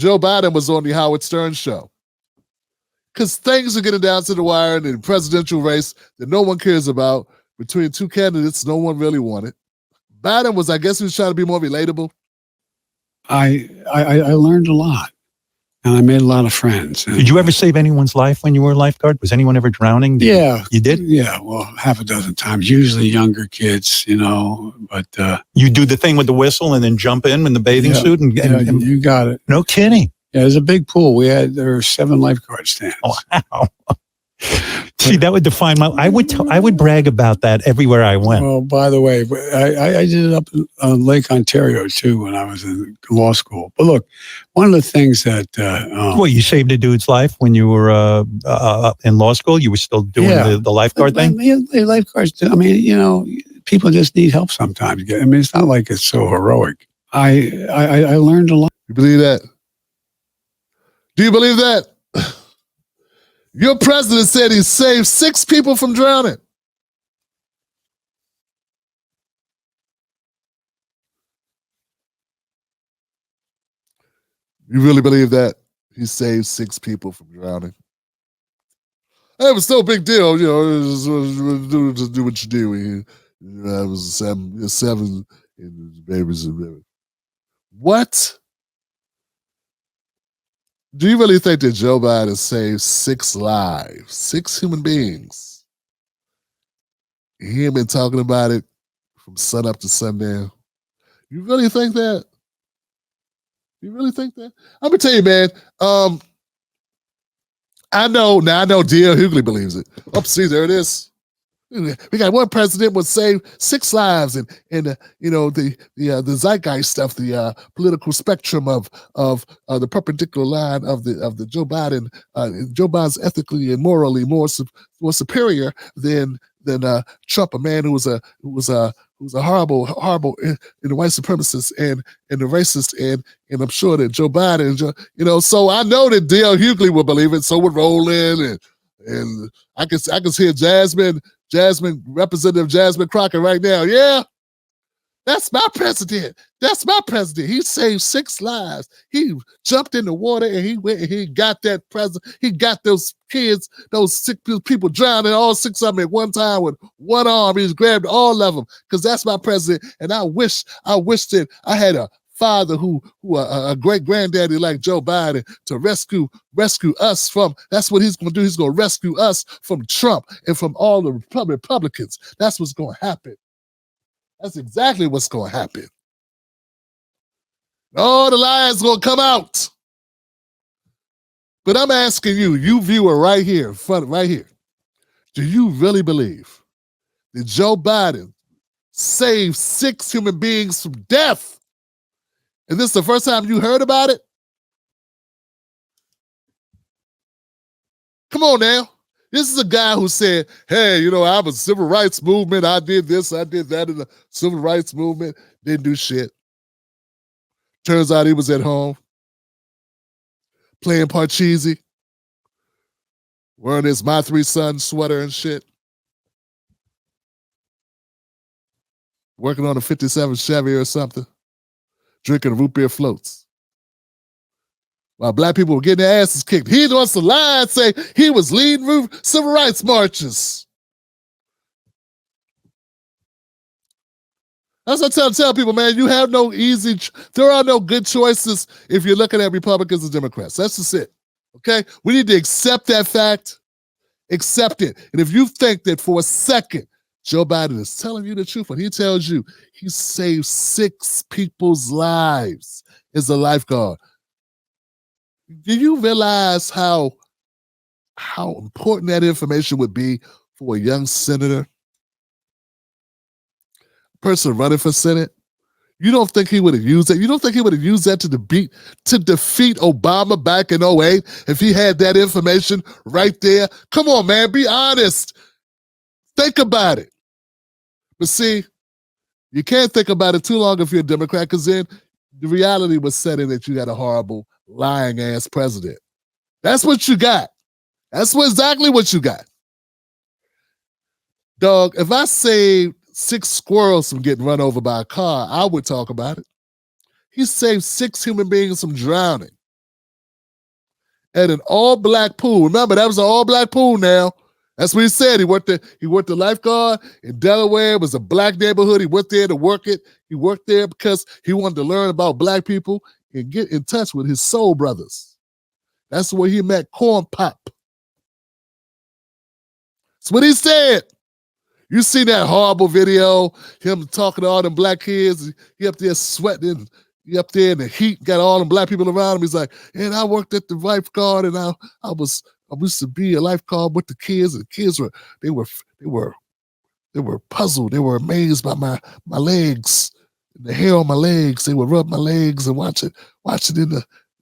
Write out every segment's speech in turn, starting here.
Joe Biden was on the Howard Stern show. Because things are getting down to the wire in the presidential race that no one cares about between two candidates no one really wanted. Biden was, I guess he was trying to be more relatable. I learned a lot, and I made a lot of friends. Did you ever save anyone's life when you were a lifeguard? Was anyone ever drowning? Yeah. You did? Yeah, well, half a dozen times, usually younger kids, but... You do the thing with the whistle and then jump in the bathing suit? And you got it. No kidding. Yeah, there's a big pool. There were 7 lifeguard stands. Wow. See, that would define I would brag about that everywhere I went. Well, by the way, I did it up on Lake Ontario, too, when I was in law school. But look, one of the things that... you saved a dude's life when you were in law school? You were still doing the lifeguard thing? The lifeguards, people just need help sometimes. It's not like it's so heroic. I learned a lot. You believe that? Do you believe that? Your president said he saved 6 people from drowning. You really believe that? He saved 6 people from drowning. It was no big deal, just do what you do. I was 7 babies. What? Do you really think that Joe Biden saved 6 lives, 6 human beings? He ain't been talking about it from sun up to sundown. You really think that? You really think that? I'm gonna tell you, man. I know D.L. Hughley believes it. Oh, see, there it is. We got one president would save 6 lives, and the zeitgeist stuff, the political spectrum of the perpendicular line of the Joe Biden. Joe Biden's ethically and morally more superior than Trump, a man who was a horrible white supremacist and the racist, and I'm sure that Joe Biden, so I know that D.L. Hughley would believe it. So would Roland, and I can hear Representative Jasmine Crockett right now. Yeah, that's my president. That's my president. He saved 6 lives. He jumped in the water and he went and he got that president. He got those kids, those 6 people drowning, all 6 of them at one time with one arm. He just grabbed all of them because that's my president. And I wish that I had a father who a great granddaddy like Joe Biden to rescue us from. That's what he's going to do. He's going to rescue us from Trump and from all the Republicans. That's what's going to happen. That's exactly what's going to happen. All the lies going to come out. But I'm asking you viewer right here, right here, do you really believe that Joe Biden saved 6 human beings from death? And this is the first time you heard about it? Come on now. This is a guy who said, hey, I was civil rights movement. I did this, I did that in the civil rights movement. Didn't do shit. Turns out he was at home playing Parcheesi, wearing his My 3 Sons sweater and shit. Working on a 57 Chevy or something. Drinking root beer floats. While black people were getting their asses kicked. He wants to lie and say he was leading civil rights marches. That's what I tell people, man. You have there are no good choices if you're looking at Republicans and Democrats. That's just it. Okay? We need to accept that fact. Accept it. And if you think that for a second Joe Biden is telling you the truth when he tells you he saved 6 people's lives as a lifeguard, do you realize how important that information would be for a young senator, person running for Senate? You don't think he would have used that? You don't think he would have used that to defeat Obama back in 2008 if he had that information right there? Come on, man, be honest. Think about it. But see, you can't think about it too long if you're a Democrat, because then the reality was set in that you got a horrible, lying-ass president. That's what you got. That's exactly what you got. Dog, if I saved 6 squirrels from getting run over by a car, I would talk about it. He saved 6 human beings from drowning. at an all-black pool. Remember, that was an all-black pool now. That's what he said. He worked the lifeguard in Delaware. It was a black neighborhood. He went there to work it. He worked there because he wanted to learn about black people and get in touch with his soul brothers. That's where he met Corn Pop. That's what he said. You see that horrible video, him talking to all them black kids. He up there sweating. He up there in the heat, got all them black people around him. He's like, and I worked at the lifeguard, and I used to be a lifeguard with the kids, and the kids were puzzled. They were amazed by my legs, the hair on my legs. They would rub my legs and watch it in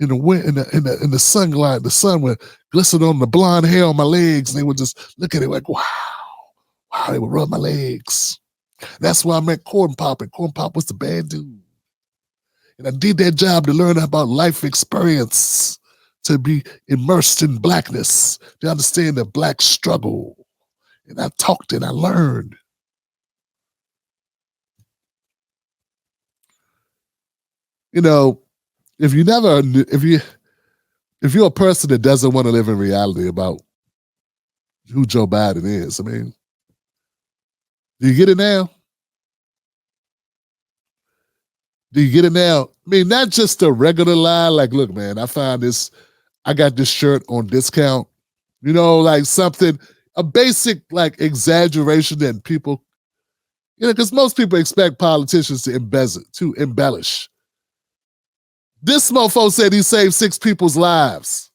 the sunlight. The sun would glisten on the blonde hair on my legs, and they would just look at it like, wow. They would rub my legs. That's why I met Corn Pop, and Corn Pop was the bad dude. And I did that job to learn about life experience, to be immersed in blackness, to understand the black struggle. And I talked and I learned. You know, if you're a person that doesn't want to live in reality about who Joe Biden is, I mean, do you get it now? Do you get it now? I mean, not just a regular lie, like, look, man, I got this shirt on discount. You know, like something, a basic like exaggeration that people, because most people expect politicians to embellish. This mofo said he saved 6 people's lives.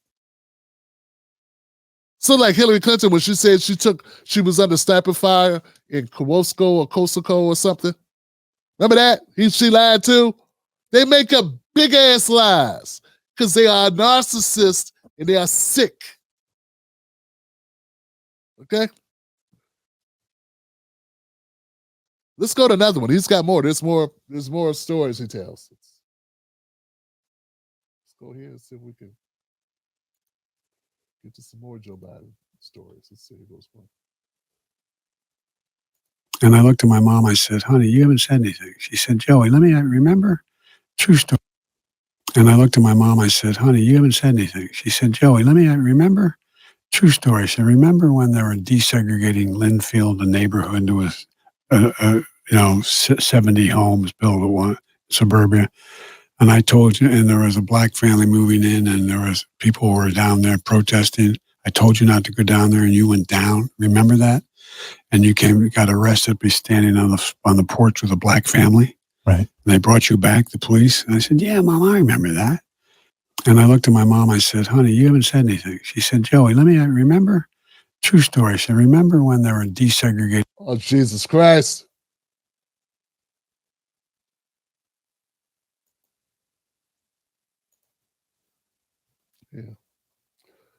So like Hillary Clinton, when she said she was under sniper fire in Kowalsko or Kosovo or something. Remember that? She lied too. They make up big ass lies because they are narcissists and they are sick. Okay? Let's go to another one. He's got more. There's more stories he tells. Let's go here and see if we can get to some more Joe Biden stories. Let's see who goes one. And I looked at my mom. I said, honey, you haven't said anything. She said, Joey, let me remember. True story. And I looked at my mom. I said, honey, you haven't said anything. She said, Joey, let me remember. True story. She said, remember when they were desegregating Linfield, the neighborhood? There was, 70 homes built at one suburbia. And I told you, and there was a black family moving in, and there was people who were down there protesting. I told you not to go down there, and you went down. Remember that? And you got arrested by standing on the porch with a black family. Right. And they brought you back, the police. And I said, yeah, Mom, I remember that. And I looked at my mom. I said, honey, you haven't said anything. She said, Joey, let me remember. True story. She said, remember when they were desegregating? Oh, Jesus Christ. Yeah.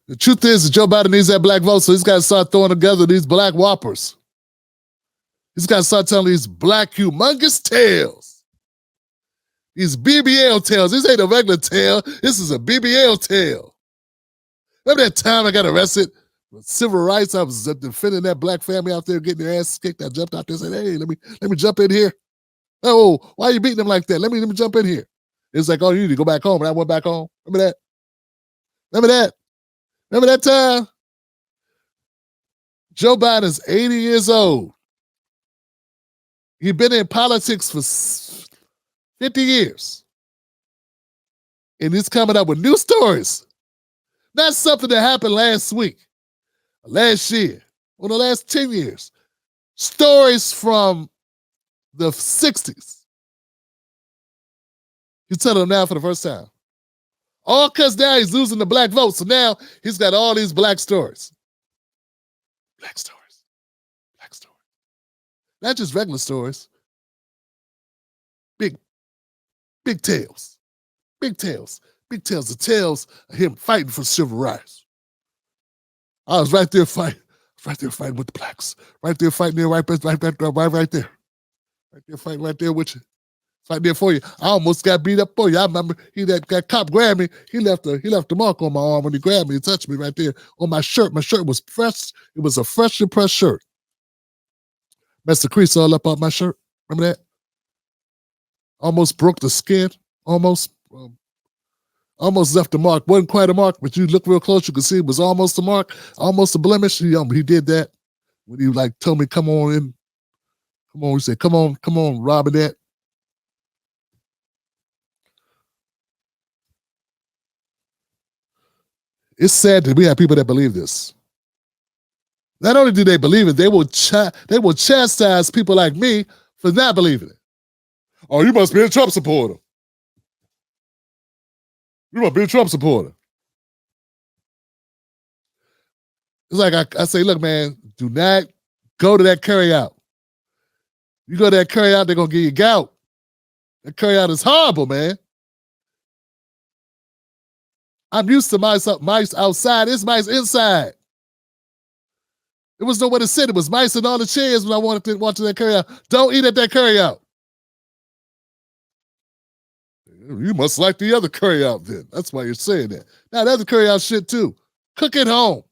The truth is that Joe Biden needs that black vote, so he's got to start throwing together these black whoppers. He's got to start telling these black humongous tales. These BBL tales. This ain't a regular tale. This is a BBL tale. Remember that time I got arrested with civil rights? I was defending that black family out there getting their ass kicked. I jumped out there and said, hey, let me jump in here. Oh, why are you beating them like that? Let me jump in here. It's like, oh, you need to go back home. And I went back home. Remember that? Remember that time? Joe Biden's 80 years old. He's been in politics for 50 years. And he's coming up with new stories. Not something that happened last week, last year, or the last 10 years. Stories from the 60s. He's telling them now for the first time. All because now he's losing the black vote. So now he's got all these black stories. Black stories. Black stories. Not just regular stories. Big tales. Big tales. Big tales. The tales of him fighting for civil rights. I was right there fighting. Right there fighting with the blacks. Right there fighting there, right there. Right there fighting right there with you. Right there for you. I almost got beat up for you. I remember that cop grabbed me. He left a mark on my arm when he grabbed me. He touched me right there on my shirt. My shirt was fresh. It was a freshly pressed shirt. Messed the crease all up on my shirt. Remember that? Almost broke the skin. Almost. Almost left the mark. Wasn't quite a mark, but you look real close, you can see it was almost a mark, almost a blemish. He did that when he like told me, come on in. Come on, he said, come on, Robinette. It's sad that we have people that believe this. Not only do they believe it, they will chastise people like me for not believing it. Oh, you must be a Trump supporter. You must be a Trump supporter. It's like I say, look, man, do not go to that carryout. You go to that carryout, they're going to give you gout. That carryout is horrible, man. I'm used to mice outside. It's mice inside. There was nowhere to sit. It was mice in all the chairs when I wanted to watch that carryout. Don't eat at that carryout. You must like the other carryout then. That's why you're saying that. Now, the other carryout shit too. Cook at home.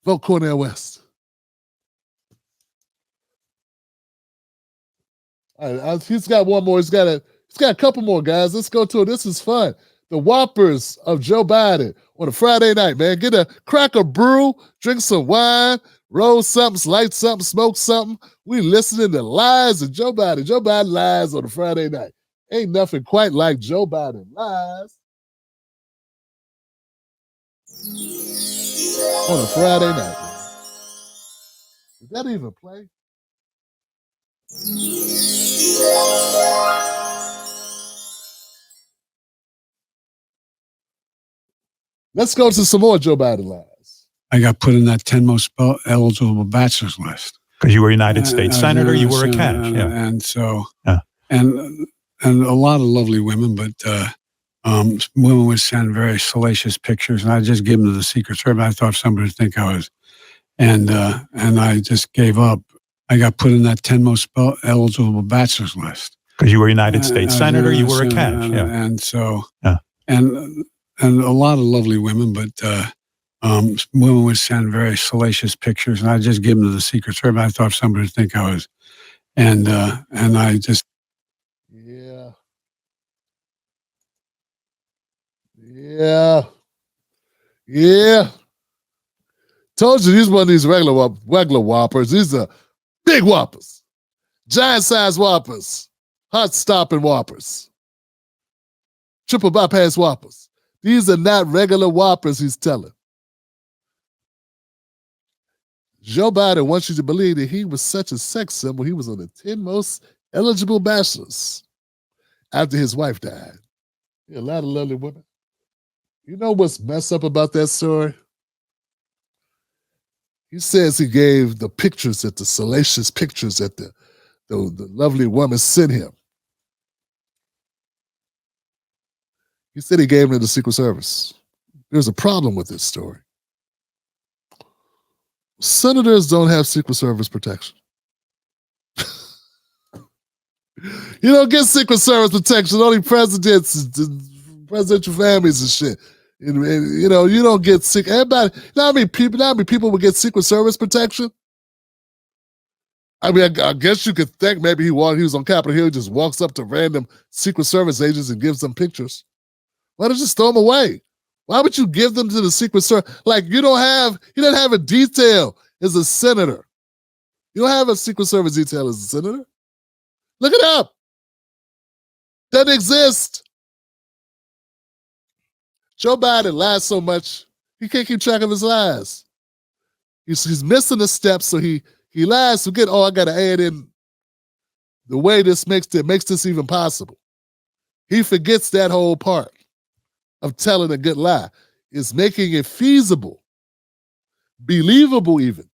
Vote Cornel West. All right, he's got one more. He's got a couple more, guys. Let's go to it. This is fun. The Whoppers of Joe Biden on a Friday night, man. Crack a brew, drink some wine, roll something, light something, smoke something. We listening to lies of Joe Biden. Joe Biden lies on a Friday night. Ain't nothing quite like Joe Biden lies on a Friday night. Did that even play? Let's go to some more Joe Biden lies. I got put in that 10 most eligible bachelors list. Because you were a United States Senator, you were a catch. And so, and a lot of lovely women, but women would send very salacious pictures, and I just give them to the Secret Service. I thought somebody would think I was, and I just gave up. I got put in that 10 most eligible bachelors list. Because you were a United States Senator, you were a catch. And so, and a lot of lovely women, but women would send very salacious pictures, and I just give them to the Secret Service. I thought somebody would think I was, and I just. Yeah. Told you these one of these regular Whoppers. These are big Whoppers, giant size Whoppers, heart stopping Whoppers, triple bypass Whoppers. These are not regular Whoppers, he's telling. Joe Biden wants you to believe that he was such a sex symbol. He was on the 10 most eligible bachelors after his wife died. Yeah, a lot of lovely women. You know what's messed up about that story? He says he gave the pictures the salacious pictures that the lovely woman sent him. He said he gave them to the Secret Service. There's a problem with this story. Senators don't have Secret Service protection. You don't get Secret Service protection. Only presidents, presidential families and shit. And, you know, you don't get sick. Everybody, not many people would get Secret Service protection. I mean, I guess you could think maybe he was on Capitol Hill, just walks up to random Secret Service agents and gives them pictures. Why don't you just throw them away? Why would you give them to the Secret Service? Like, he doesn't have a detail as a senator. You don't have a Secret Service detail as a senator. Look it up. Doesn't exist. Joe Biden lies so much, he can't keep track of his lies. He's missing a step, so he lies. Forget, I got to add in the way this makes this even possible. He forgets that whole part of telling a good lie. It's making it feasible, believable even.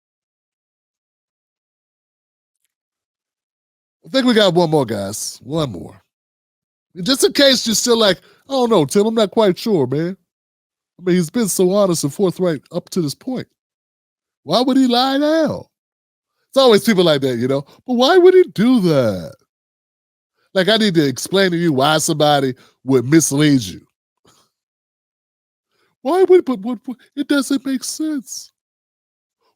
I think we got one more, guys. One more. Just in case you're still like, I don't know, Tim, I'm not quite sure, man. I mean, he's been so honest and forthright up to this point. Why would he lie now? It's always people like that, you know. But why would he do that? Like, I need to explain to you why somebody would mislead you. Why would, but it doesn't make sense.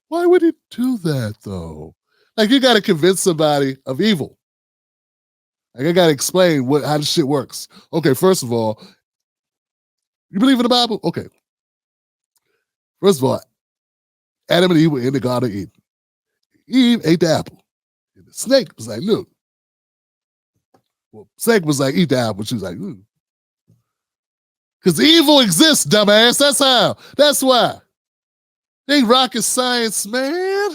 Why would he do that, though? Like, you got to convince somebody of evil. Like, I got to explain how this shit works. Okay, first of all, You believe in the Bible? Okay. First of all, Adam and Eve were in the Garden of Eden. Eve ate the apple. And the snake was like, look. Well, snake was like, eat the apple. She was like, because evil exists, dumbass. That's how. That's why. They rocket science, man.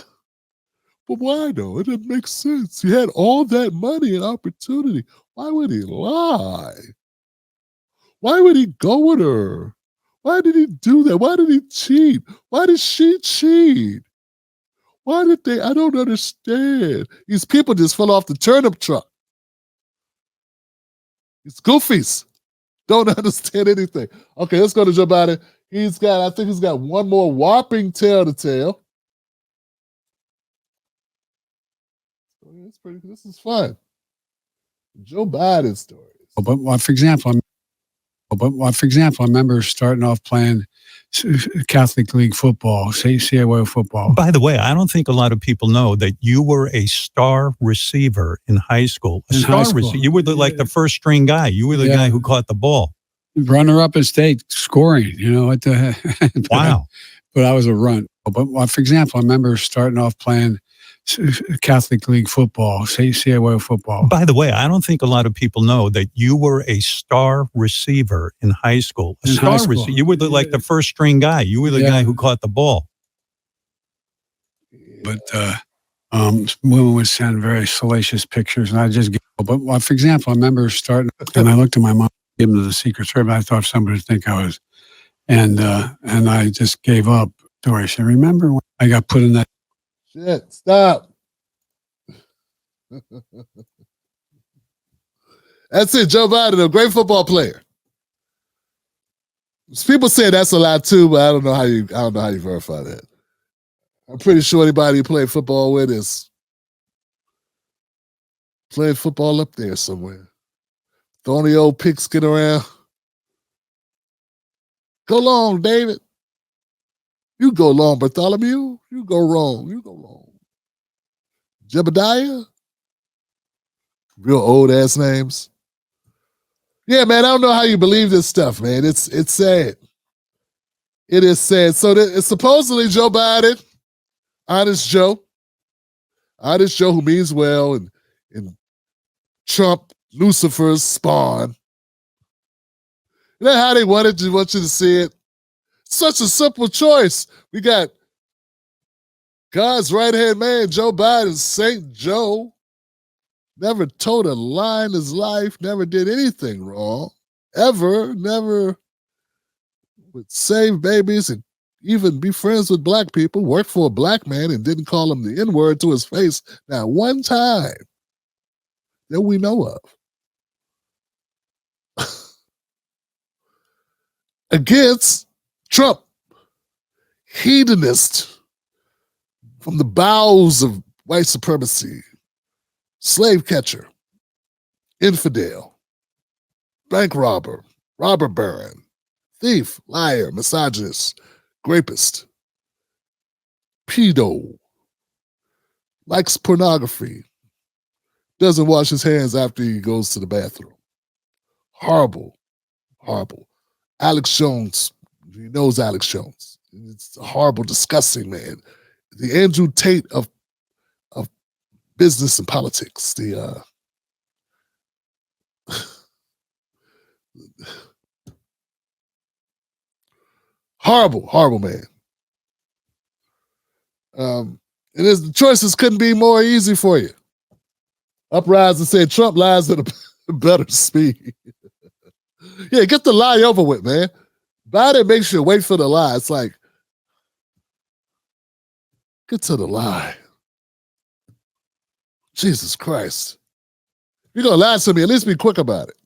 But why though? It didn't make sense. He had all that money and opportunity. Why would he lie? Why would he go with her? Why did he do that? Why did he cheat? Why did she cheat? Why did they? I don't understand. These people just fell off the turnip truck. These goofies don't understand anything. Okay, let's go to Joe Biden. I think he's got one more whopping tale to tell. That's pretty. This is fun. Joe Biden stories. But for example, I remember starting off playing Catholic League football, CIO football. By the way, I don't think a lot of people know that you were a star receiver in high school. You were like the first string guy. You were the guy who caught the ball. Runner up in state, scoring. You know what the wow. But I was a runt. But for example, I remember starting off playing Catholic League football, CIO football. By the way, I don't think a lot of people know that you were a star receiver in high school. You were like the first string guy. You were the guy who caught the ball. But women would send very salacious pictures, and I just get. But for example, I remember starting, and I looked at my mom, gave them to the Secret Service. I thought somebody would think I was, and I just gave up. Dory said, "Remember when I got put in that?" Shit, stop. That's it, Joe Biden, a great football player. People say that's a lot too, but I don't know how you verify that. I'm pretty sure anybody you play football with is playing football up there somewhere. Throwing the old pigskin around. Go long, David. You go long, Bartholomew. You go wrong. You go long. Jebediah. Real old ass names. Yeah, man, I don't know how you believe this stuff, man. It's sad. It is sad. So it's supposedly Joe Biden, honest Joe who means well, and Trump, Lucifer's spawn. You know how they want you to see it? Such a simple choice. We got God's right-hand man, Joe Biden, Saint Joe. Never told a lie in his life, never did anything wrong, ever, never would save babies and even be friends with black people, worked for a black man and didn't call him the N-word to his face not one time that we know of. Against Trump, hedonist from the bowels of white supremacy, slave catcher, infidel, bank robber, robber baron, thief, liar, misogynist, rapist, pedo, likes pornography, doesn't wash his hands after he goes to the bathroom. Horrible, horrible. Alex Jones, he knows Alex Jones. It's a horrible, disgusting man. The Andrew Tate of business and politics. The horrible, horrible man. And the choices couldn't be more easy for you. Uprise and say Trump lies at a better speed. Yeah, get the lie over with, man. Biden makes you wait for the lie. It's like, get to the lie. Jesus Christ. If you're going to lie to me, at least be quick about it.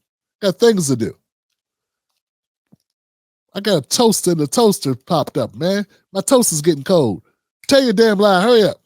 Got things to do. I got a toaster and the toaster popped up, man. My toaster's getting cold. Tell your damn lie. Hurry up.